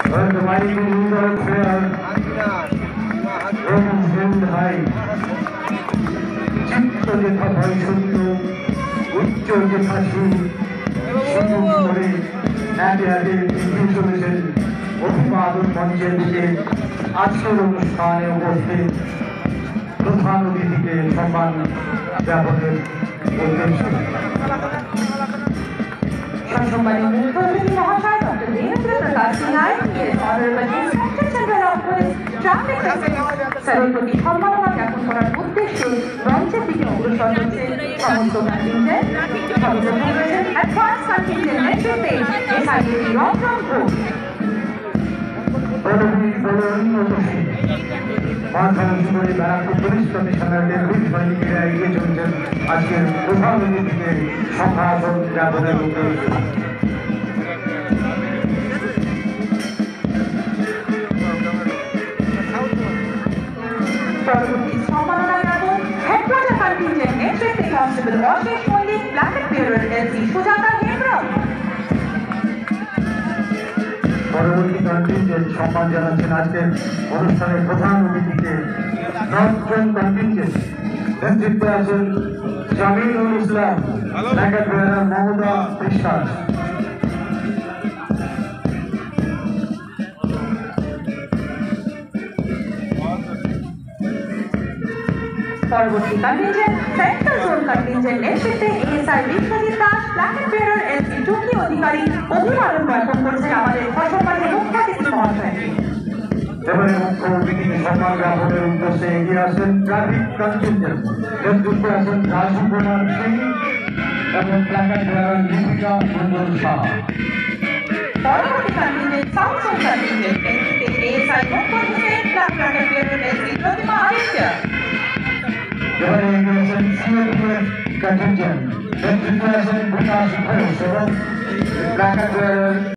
The mighty leader of prayer, Romans held high. চিত্ত যেথা বৈষম্য উচ্চ যেথা সুর সুযোগ করে একে একে এগিয়ে চলেছেন অভিবাদন মঞ্চের দিকে। আজকের অনুষ্ঠানে উপস্থিত প্রধান অতিথিকে সম্মান জ্ঞাপনের উদ্দেশ্যে সম্মানিত মুখ্য অতিথি মহাশয় doctor Devendra Prakash Singh IPS honourable inspector general of police traffic স্যারের প্রতি সম্মাননা জ্ঞাপন করার উদ্দেশ্যে মঞ্চের দিকে অগ্রসর হচ্ছে সমস্ত কন্টিনজেন্ট। সর্বপ্রথম রয়েছেন অ্যাডভান্স কন্টিনজেন্ট নেতৃত্বে এসআইএসি রংরং ঘোষ। মাঝারি ব্যারাকপুর পুলিশ কমিশনারদের দুই সৈনিকেরা এগিয়ে চলছেন আজকের প্রধান অতিথিকে সম্ভাষণ জ্ঞাপনের উদ্দেশ্যে। পরবর্তী সম্মাননা জ্ঞাপন হেডকোয়ার্টার কন্টিনজেন্ট নেতৃত্বে কনস্টেবল অশেষ মল্লিক, ব্ল্যাকেট বেয়ারার এসি সুজাতা হেমব্রম। পরবর্তী কন্টিনজেন্ট সম্মান জানাচ্ছেন আজকের অনুষ্ঠানের প্রধান অতিথিকে নর্থ কন্টিনজেন্ট নেতৃত্বে আছেন জামিনুল ইসলাম, ব্ল্যাকেট বেয়ারার মমতা বিশ্বাস। পরবর্তী কন্টিনজেন্ট সেন্ট্রাল জোন কন্টিনজেন্ট নেতৃত্বে এএসআই বিশ্বজিৎ দাস, ব্ল্যাকেট বেয়ারার এসি টুকি অধিকারী অভিবাদন জ্ঞাপন করছেন আমাদের সম্মানিত মুখ্য অতিথি মহাশয়কে। এবারে মুখ্য অতিথিকে সম্মান জ্ঞাপনের উদ্দেশ্যে এগিয়ে আসেন ট্রাফিক কন্টিনজেন্ট নেতৃত্বে আছেন রাজু কুমার সিং এবং ব্ল্যাকেট বেয়ারার দীপিকা মন্ডল সাহা। পরবর্তী কন্টিনজেন্ট সাউথ জোন কন্টিনজেন্ট নেতৃত্বে এএসআই মুখ্য হোসেন, ব্ল্যাকেট বেয়ারার এসি প্রতিমা আদিত্য। এবারে এগিয়ে আসেন সিএপিএফ কন্টিনজেন্ট নেতৃত্বে আছেন বিকাশ ঘোষ এবং ব্ল্যাকেট বেয়ারার